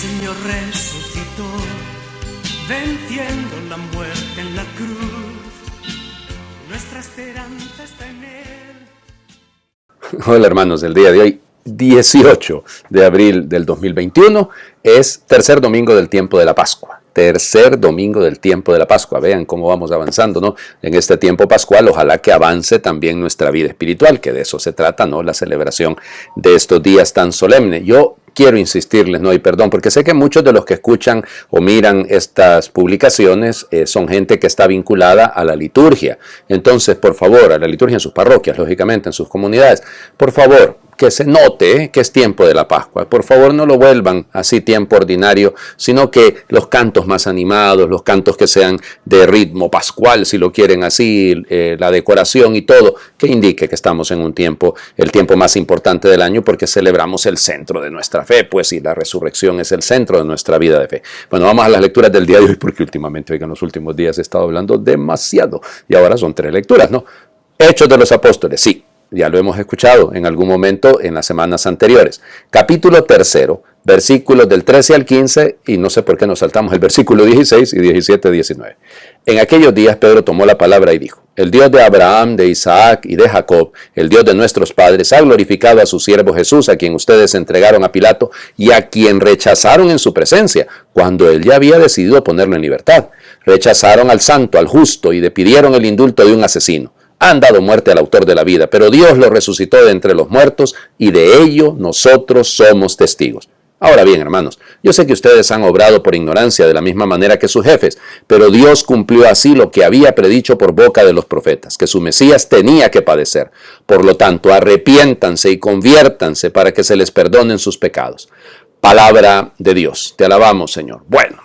Señor resucitó, venciendo la muerte en la cruz. Nuestra esperanza está en Él. Hola hermanos, el día de hoy, 18 de abril del 2021, es tercer domingo del tiempo de la Pascua. Tercer domingo del tiempo de la Pascua. Vean cómo vamos avanzando, ¿no? En este tiempo pascual, ojalá que avance también nuestra vida espiritual, que de eso se trata, ¿no? La celebración de estos días tan solemnes. Yo quiero insistirles, ¿no? Y perdón, porque sé que muchos de los que escuchan o miran estas publicaciones son gente que está vinculada a la liturgia. Entonces, por favor, a la liturgia en sus parroquias, lógicamente, en sus comunidades, por favor, que se note que es tiempo de la Pascua. Por favor, no lo vuelvan así tiempo ordinario, sino que los cantos más animados, los cantos que sean de ritmo pascual, si lo quieren así, la decoración y todo, que indique que estamos en un tiempo, el tiempo más importante del año, porque celebramos el centro de nuestra fe, pues, y la resurrección es el centro de nuestra vida de fe. Bueno, vamos a las lecturas del día de hoy, porque últimamente, oigan, los últimos días he estado hablando demasiado, y ahora son 3 lecturas, ¿no? Hechos de los Apóstoles, sí. Ya lo hemos escuchado en algún momento en las semanas anteriores. Capítulo 3, versículos del 13 al 15, y no sé por qué nos saltamos el versículo 16 y 17, 19. En aquellos días Pedro tomó la palabra y dijo: el Dios de Abraham, de Isaac y de Jacob, el Dios de nuestros padres, ha glorificado a su siervo Jesús, a quien ustedes entregaron a Pilato y a quien rechazaron en su presencia, cuando él ya había decidido ponerlo en libertad. Rechazaron al santo, al justo, y le pidieron el indulto de un asesino. Han dado muerte al autor de la vida, pero Dios lo resucitó de entre los muertos y de ello nosotros somos testigos. Ahora bien, hermanos, yo sé que ustedes han obrado por ignorancia de la misma manera que sus jefes, pero Dios cumplió así lo que había predicho por boca de los profetas, que su Mesías tenía que padecer. Por lo tanto, arrepiéntanse y conviértanse para que se les perdonen sus pecados. Palabra de Dios. Te alabamos, Señor. Bueno.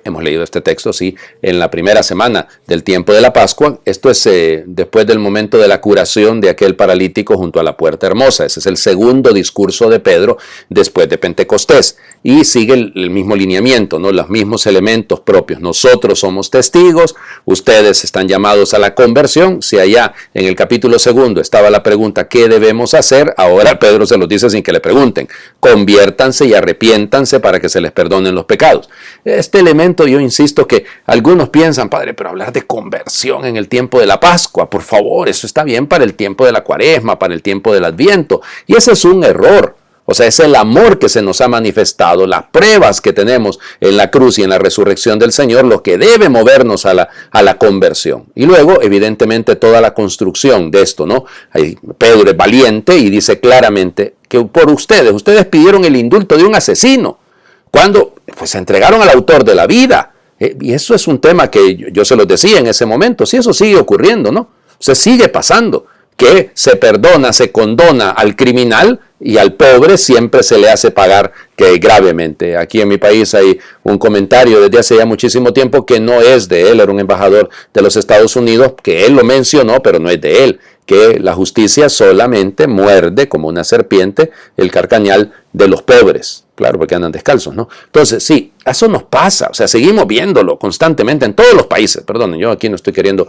Hemos leído este texto, sí, en la primera semana del tiempo de la Pascua. Esto es después del momento de la curación de aquel paralítico junto a la puerta hermosa. Ese es el segundo discurso de Pedro después de Pentecostés. Y sigue el mismo lineamiento, ¿no? Los mismos elementos propios. Nosotros somos testigos, ustedes están llamados a la conversión. Si allá en el capítulo 2 estaba la pregunta, ¿qué debemos hacer? Ahora Pedro se los dice sin que le pregunten. Conviértanse y arrepiéntanse para que se les perdonen los pecados. Este elemento, yo insisto que algunos piensan, padre, pero hablar de conversión en el tiempo de la Pascua, por favor, eso está bien para el tiempo de la Cuaresma, para el tiempo del Adviento, y ese es un error. O sea, es el amor que se nos ha manifestado, las pruebas que tenemos en la cruz y en la resurrección del Señor, lo que debe movernos a la conversión. Y luego, evidentemente, toda la construcción de esto, ¿no? Pedro es valiente y dice claramente que por ustedes pidieron el indulto de un asesino, cuando pues se entregaron al autor de la vida. Y eso es un tema que yo se los decía en ese momento. Sí, eso sigue ocurriendo, ¿no? O sea, sigue pasando, que se perdona, se condona al criminal y al pobre siempre se le hace pagar que gravemente. Aquí en mi país hay un comentario desde hace ya muchísimo tiempo que no es de él, era un embajador de los Estados Unidos, que él lo mencionó, pero no es de él, que la justicia solamente muerde como una serpiente el carcañal de los pobres. Claro, porque andan descalzos, ¿no? Entonces, sí, eso nos pasa. O sea, seguimos viéndolo constantemente en todos los países. Perdonen, yo aquí no estoy queriendo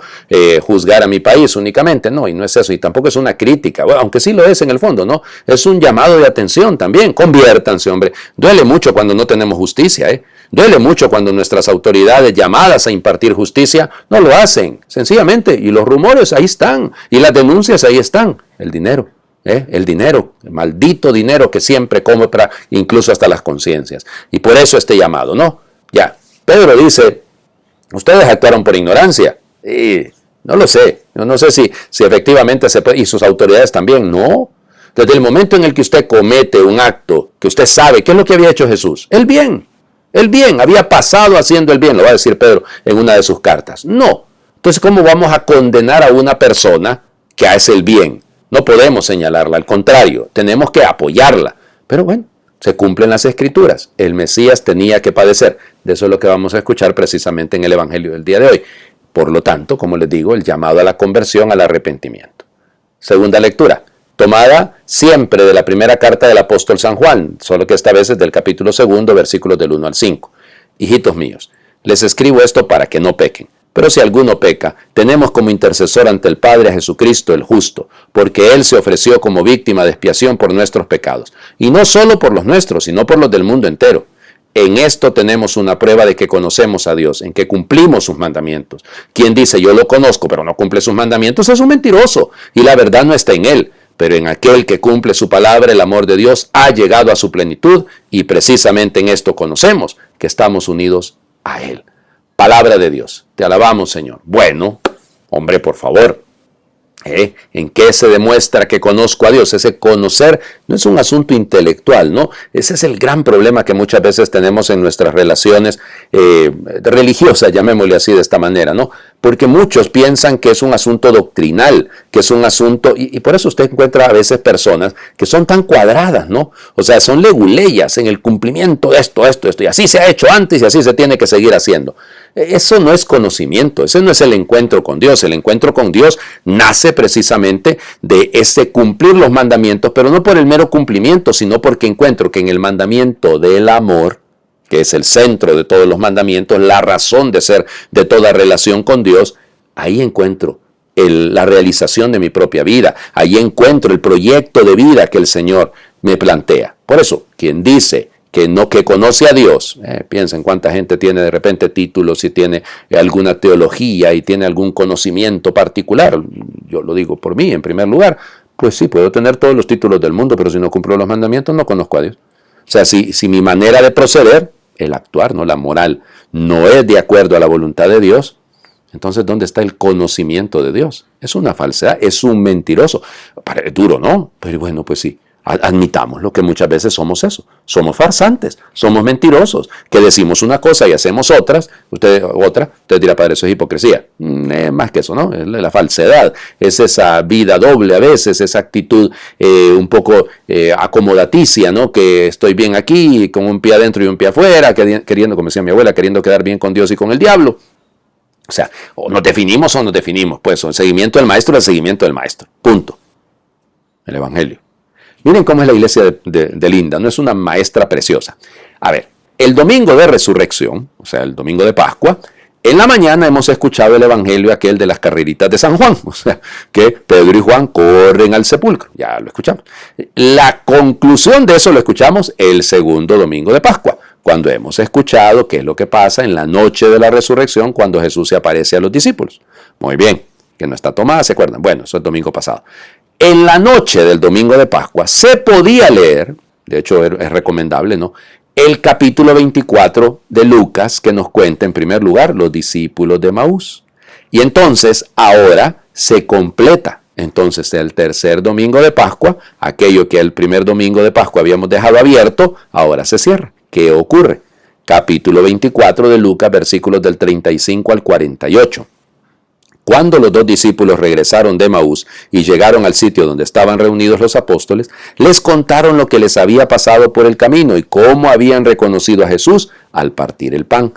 juzgar a mi país únicamente, no, y no es eso. Y tampoco es una crítica, bueno, aunque sí lo es en el fondo, ¿no? Es un llamado de atención también. Conviértanse, hombre. Duele mucho cuando no tenemos justicia, ¿eh? Duele mucho cuando nuestras autoridades llamadas a impartir justicia no lo hacen, sencillamente. Y los rumores ahí están. Y las denuncias ahí están. El dinero. El dinero, el maldito dinero que siempre compra incluso hasta las conciencias. Y por eso este llamado, ¿no? Ya, Pedro dice, ustedes actuaron por ignorancia. Y no lo sé, yo no sé si efectivamente se puede, y sus autoridades también, no. Desde el momento en el que usted comete un acto, que usted sabe, ¿qué es lo que había hecho Jesús? El bien, había pasado haciendo el bien, lo va a decir Pedro en una de sus cartas. No, entonces ¿cómo vamos a condenar a una persona que hace el bien? No podemos señalarla, al contrario, tenemos que apoyarla. Pero bueno, se cumplen las Escrituras. El Mesías tenía que padecer. De eso es lo que vamos a escuchar precisamente en el Evangelio del día de hoy. Por lo tanto, como les digo, el llamado a la conversión, al arrepentimiento. Segunda lectura, tomada siempre de la primera carta del apóstol San Juan, solo que esta vez es del capítulo 2, versículos del 1 al 5. Hijitos míos, les escribo esto para que no pequen. Pero si alguno peca, tenemos como intercesor ante el Padre a Jesucristo el justo, porque Él se ofreció como víctima de expiación por nuestros pecados, y no solo por los nuestros, sino por los del mundo entero. En esto tenemos una prueba de que conocemos a Dios, en que cumplimos sus mandamientos. Quien dice yo lo conozco pero no cumple sus mandamientos es un mentiroso y la verdad no está en él. Pero en aquel que cumple su palabra, el amor de Dios ha llegado a su plenitud y precisamente en esto conocemos que estamos unidos a Él. Palabra de Dios. Te alabamos, Señor. Bueno, hombre, por favor. ¿En qué se demuestra que conozco a Dios? Ese conocer no es un asunto intelectual, ¿no? Ese es el gran problema que muchas veces tenemos en nuestras relaciones religiosas, llamémosle así de esta manera, ¿no? Porque muchos piensan que es un asunto doctrinal, que es un asunto, y por eso usted encuentra a veces personas que son tan cuadradas, ¿no? O sea, son leguleyas en el cumplimiento de esto, y así se ha hecho antes y así se tiene que seguir haciendo. Eso no es conocimiento, ese no es el encuentro con Dios. El encuentro con Dios nace precisamente de ese cumplir los mandamientos, pero no por el mero cumplimiento, sino porque encuentro que en el mandamiento del amor, que es el centro de todos los mandamientos, la razón de ser de toda relación con Dios, ahí encuentro la realización de mi propia vida, ahí encuentro el proyecto de vida que el Señor me plantea. Por eso, quien dice que conoce a Dios, piensen cuánta gente tiene de repente títulos y tiene alguna teología y tiene algún conocimiento particular. Yo lo digo por mí, en primer lugar, pues sí, puedo tener todos los títulos del mundo, pero si no cumplo los mandamientos no conozco a Dios. O sea, si mi manera de proceder, el actuar, no la moral, no es de acuerdo a la voluntad de Dios, entonces ¿dónde está el conocimiento de Dios? Es una falsedad, es un mentiroso. Es duro, ¿no? Pero bueno, pues sí. Admitamos lo que muchas veces somos eso, somos farsantes, somos mentirosos, que decimos una cosa y hacemos otra, usted dirá, padre, eso es hipocresía. Más que eso, ¿no? Es la falsedad, es esa vida doble a veces, esa actitud un poco acomodaticia, ¿no? Que estoy bien aquí, con un pie adentro y un pie afuera, queriendo, como decía mi abuela, queriendo quedar bien con Dios y con el diablo. O sea, o nos definimos, pues el seguimiento del maestro es el seguimiento del maestro, punto. El evangelio. Miren cómo es la iglesia de linda, no es una maestra preciosa. A ver, el domingo de resurrección, o sea, el domingo de Pascua, en la mañana hemos escuchado el evangelio aquel de las carreritas de San Juan, o sea, que Pedro y Juan corren al sepulcro, ya lo escuchamos. La conclusión de eso lo escuchamos el segundo domingo de Pascua, cuando hemos escuchado qué es lo que pasa en la noche de la resurrección cuando Jesús se aparece a los discípulos. Muy bien, que no está tomada, ¿se acuerdan? Bueno, eso es el domingo pasado. En la noche del domingo de Pascua se podía leer, de hecho es recomendable, ¿no? El capítulo 24 de Lucas que nos cuenta en primer lugar los discípulos de Emaús. Y entonces ahora se completa. Entonces el tercer domingo de Pascua, aquello que el primer domingo de Pascua habíamos dejado abierto, ahora se cierra. ¿Qué ocurre? Capítulo 24 de Lucas, versículos del 35 al 48. Cuando los dos discípulos regresaron de Emaús y llegaron al sitio donde estaban reunidos los apóstoles, les contaron lo que les había pasado por el camino y cómo habían reconocido a Jesús al partir el pan.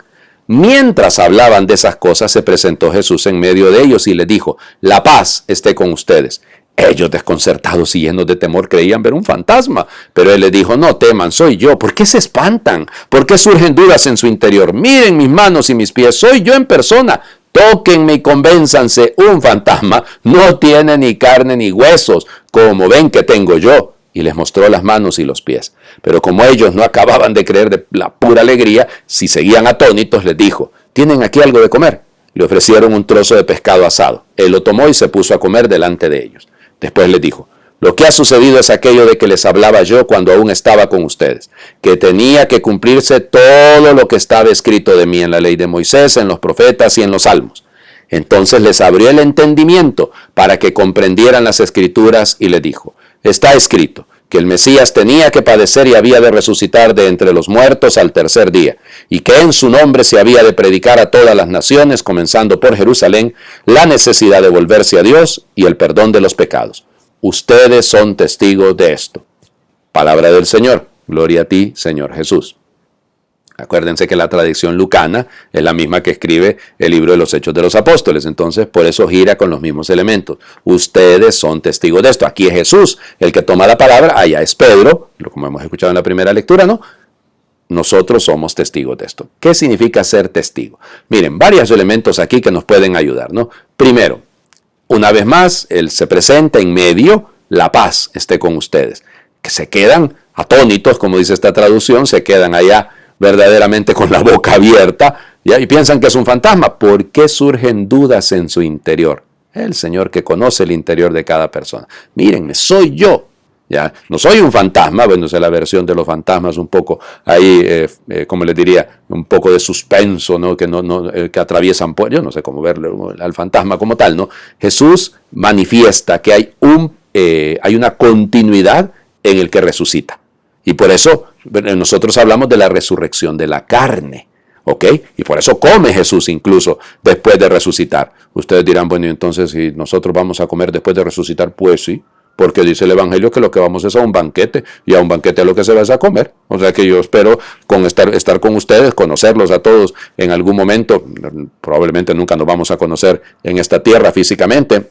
Mientras hablaban de esas cosas, se presentó Jesús en medio de ellos y les dijo: «La paz esté con ustedes». Ellos, desconcertados y llenos de temor, creían ver un fantasma. Pero él les dijo: «No teman, soy yo». ¿Por qué se espantan? ¿Por qué surgen dudas en su interior? Miren mis manos y mis pies, soy yo en persona. Tóquenme y convénzanse, un fantasma no tiene ni carne ni huesos, como ven que tengo yo. Y les mostró las manos y los pies. Pero como ellos no acababan de creer de la pura alegría, si seguían atónitos, les dijo: «¿Tienen aquí algo de comer?». Le ofrecieron un trozo de pescado asado. Él lo tomó y se puso a comer delante de ellos. Después les dijo: «Lo que ha sucedido es aquello de que les hablaba yo cuando aún estaba con ustedes, que tenía que cumplirse todo lo que estaba escrito de mí en la ley de Moisés, en los profetas y en los salmos». Entonces les abrió el entendimiento para que comprendieran las escrituras y les dijo: «Está escrito que el Mesías tenía que padecer y había de resucitar de entre los muertos al tercer día, y que en su nombre se había de predicar a todas las naciones, comenzando por Jerusalén, la necesidad de volverse a Dios y el perdón de los pecados. Ustedes son testigos de esto». Palabra del Señor. Gloria a ti, Señor Jesús. Acuérdense que la tradición lucana es la misma que escribe el libro de los Hechos de los Apóstoles. Entonces, por eso gira con los mismos elementos. Ustedes son testigos de esto. Aquí es Jesús el que toma la palabra. Allá es Pedro, como hemos escuchado en la primera lectura, ¿no? Nosotros somos testigos de esto. ¿Qué significa ser testigo? Miren, varios elementos aquí que nos pueden ayudar, ¿no? Primero, una vez más, Él se presenta en medio, la paz esté con ustedes. Que se quedan atónitos, como dice esta traducción, se quedan allá verdaderamente con la boca abierta, ¿ya? Y piensan que es un fantasma. ¿Por qué surgen dudas en su interior? El Señor que conoce el interior de cada persona. Mírenme, soy yo. ¿Ya? No soy un fantasma, bueno, esa es la versión de los fantasmas, un poco ahí, como les diría, un poco de suspenso, ¿no? Que atraviesan, yo no sé cómo verlo al fantasma como tal, ¿no? Jesús manifiesta que hay una continuidad en el que resucita. Y por eso nosotros hablamos de la resurrección de la carne. ¿Ok? Y por eso come Jesús incluso después de resucitar. Ustedes dirán, bueno, y entonces si nosotros vamos a comer después de resucitar, pues sí. Porque dice el Evangelio que lo que vamos es a un banquete, y a un banquete lo que se va es a comer. O sea que yo espero estar con ustedes, conocerlos a todos en algún momento. Probablemente nunca nos vamos a conocer en esta tierra físicamente,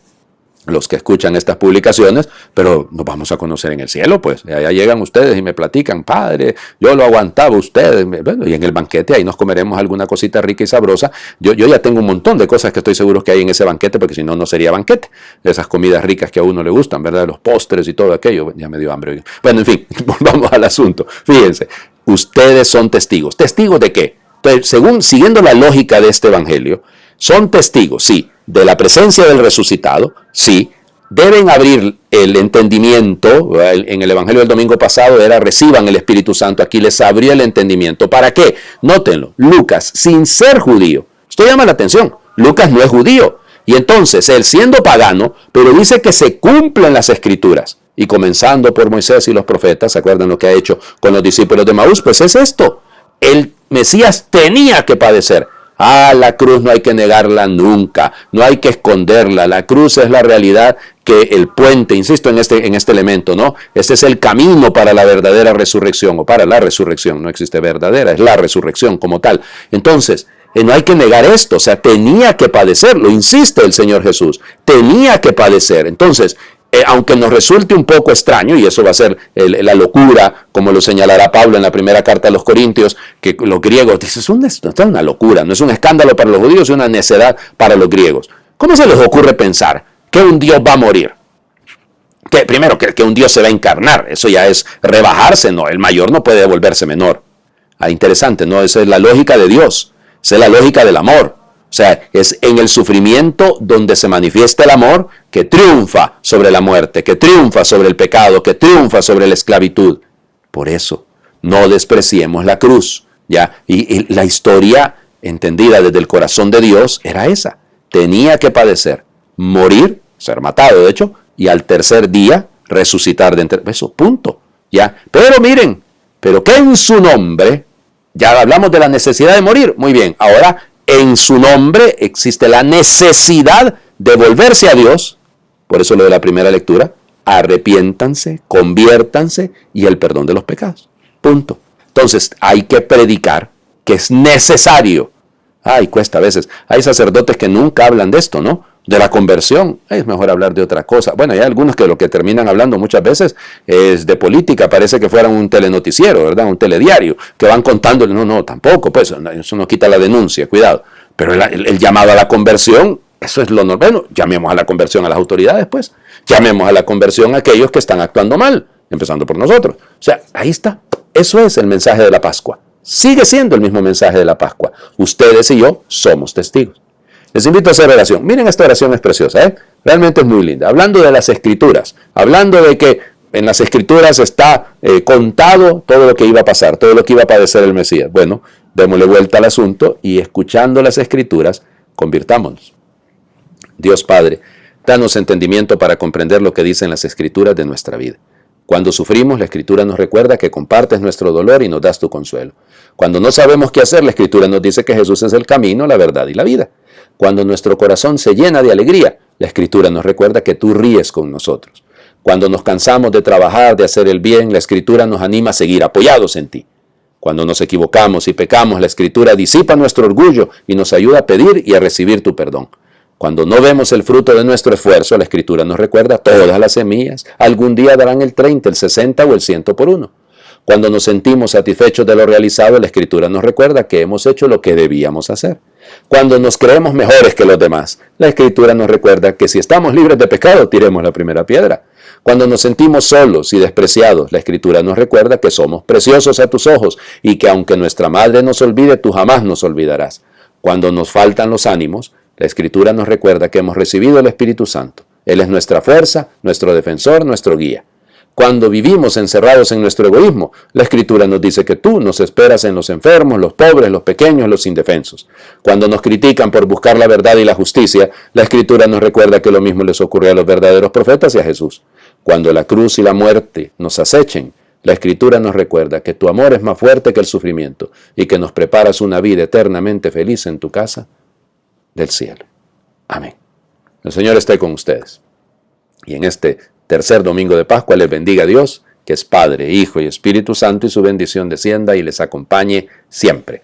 los que escuchan estas publicaciones, pero nos vamos a conocer en el cielo, pues. Allá llegan ustedes y me platican, Padre, yo lo aguantaba ustedes. Bueno, y en el banquete ahí nos comeremos alguna cosita rica y sabrosa. Yo ya tengo un montón de cosas que estoy seguro que hay en ese banquete, porque si no, no sería banquete. Esas comidas ricas que a uno le gustan, ¿verdad? Los postres y todo aquello. Ya me dio hambre. Bueno, en fin, volvamos al asunto. Fíjense, ustedes son testigos. ¿Testigos de qué? Entonces, siguiendo la lógica de este evangelio, son testigos, sí, de la presencia del resucitado, sí, deben abrir el entendimiento. En el evangelio del domingo pasado era reciban el Espíritu Santo, aquí les abrió el entendimiento. ¿Para qué? Nótenlo, Lucas, sin ser judío, esto llama la atención, Lucas no es judío, y entonces él siendo pagano, pero dice que se cumplen las escrituras, y comenzando por Moisés y los profetas, ¿se acuerdan lo que ha hecho con los discípulos de Maús? Pues es esto, el Mesías tenía que padecer. La cruz no hay que negarla nunca, no hay que esconderla. La cruz es la realidad, que el puente, insisto en este elemento, ¿no? Este es el camino para la verdadera resurrección, o para la resurrección, no existe verdadera, es la resurrección como tal. Entonces, no hay que negar esto, o sea, tenía que padecer, lo insiste el Señor Jesús, tenía que padecer. Entonces, aunque nos resulte un poco extraño, y eso va a ser la locura, como lo señalará Pablo en la primera carta a los Corintios, que los griegos dicen, esto es una locura, no es un escándalo para los judíos, es una necedad para los griegos. ¿Cómo se les ocurre pensar que un Dios va a morir? Primero, que un Dios se va a encarnar, eso ya es rebajarse, no, el mayor no puede volverse menor. Interesante, ¿no? Esa es la lógica de Dios, esa es la lógica del amor. O sea, es en el sufrimiento donde se manifiesta el amor que triunfa sobre la muerte, que triunfa sobre el pecado, que triunfa sobre la esclavitud. Por eso, no despreciemos la cruz, ¿ya? Y la historia entendida desde el corazón de Dios era esa. Tenía que padecer, morir, ser matado de hecho, y al tercer día resucitar de entre... Eso, punto, ¿ya? Pero miren, pero que en su nombre, ya hablamos de la necesidad de morir, muy bien, ahora... En su nombre existe la necesidad de volverse a Dios. Por eso lo de la primera lectura. Arrepiéntanse, conviértanse y el perdón de los pecados. Punto. Entonces hay que predicar que es necesario. Cuesta a veces. Hay sacerdotes que nunca hablan de esto, ¿no? De la conversión. Es mejor hablar de otra cosa. Bueno, hay algunos que lo que terminan hablando muchas veces es de política. Parece que fueran un telenoticiero, ¿verdad? Un telediario. Que van contando. No, tampoco. Pues eso no quita la denuncia. Cuidado. Pero el llamado a la conversión, eso es lo normal. Bueno, llamemos a la conversión a las autoridades, pues. Llamemos a la conversión a aquellos que están actuando mal. Empezando por nosotros. O sea, ahí está. Eso es el mensaje de la Pascua. Sigue siendo el mismo mensaje de la Pascua. Ustedes y yo somos testigos. Les invito a hacer oración. Miren, esta oración es preciosa, ¿eh? Realmente es muy linda. Hablando de las Escrituras, hablando de que en las Escrituras está contado todo lo que iba a pasar, todo lo que iba a padecer el Mesías. Bueno, démosle vuelta al asunto y escuchando las Escrituras, convirtámonos. Dios Padre, danos entendimiento para comprender lo que dicen las Escrituras de nuestra vida. Cuando sufrimos, la Escritura nos recuerda que compartes nuestro dolor y nos das tu consuelo. Cuando no sabemos qué hacer, la Escritura nos dice que Jesús es el camino, la verdad y la vida. Cuando nuestro corazón se llena de alegría, la Escritura nos recuerda que tú ríes con nosotros. Cuando nos cansamos de trabajar, de hacer el bien, la Escritura nos anima a seguir apoyados en ti. Cuando nos equivocamos y pecamos, la Escritura disipa nuestro orgullo y nos ayuda a pedir y a recibir tu perdón. Cuando no vemos el fruto de nuestro esfuerzo, la Escritura nos recuerda todas las semillas. Algún día darán el 30, el 60 o el 100 por uno. Cuando nos sentimos satisfechos de lo realizado, la Escritura nos recuerda que hemos hecho lo que debíamos hacer. Cuando nos creemos mejores que los demás, la Escritura nos recuerda que si estamos libres de pecado, tiremos la primera piedra. Cuando nos sentimos solos y despreciados, la Escritura nos recuerda que somos preciosos a tus ojos y que aunque nuestra madre nos olvide, tú jamás nos olvidarás. Cuando nos faltan los ánimos, la Escritura nos recuerda que hemos recibido el Espíritu Santo. Él es nuestra fuerza, nuestro defensor, nuestro guía. Cuando vivimos encerrados en nuestro egoísmo, la Escritura nos dice que tú nos esperas en los enfermos, los pobres, los pequeños, los indefensos. Cuando nos critican por buscar la verdad y la justicia, la Escritura nos recuerda que lo mismo les ocurrió a los verdaderos profetas y a Jesús. Cuando la cruz y la muerte nos acechen, la Escritura nos recuerda que tu amor es más fuerte que el sufrimiento y que nos preparas una vida eternamente feliz en tu casa del cielo. Amén. El Señor esté con ustedes. Y en este tercer domingo de Pascua les bendiga a Dios, que es Padre, Hijo y Espíritu Santo, y su bendición descienda y les acompañe siempre.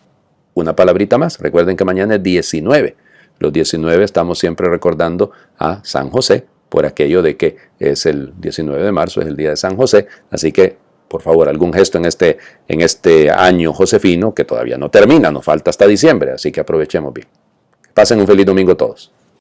Una palabrita más. Recuerden que mañana es 19. Los 19 estamos siempre recordando a San José, por aquello de que es el 19 de marzo, es el día de San José. Así que, por favor, algún gesto en este año josefino, que todavía no termina, nos falta hasta diciembre, así que aprovechemos bien. Pasen un feliz domingo todos.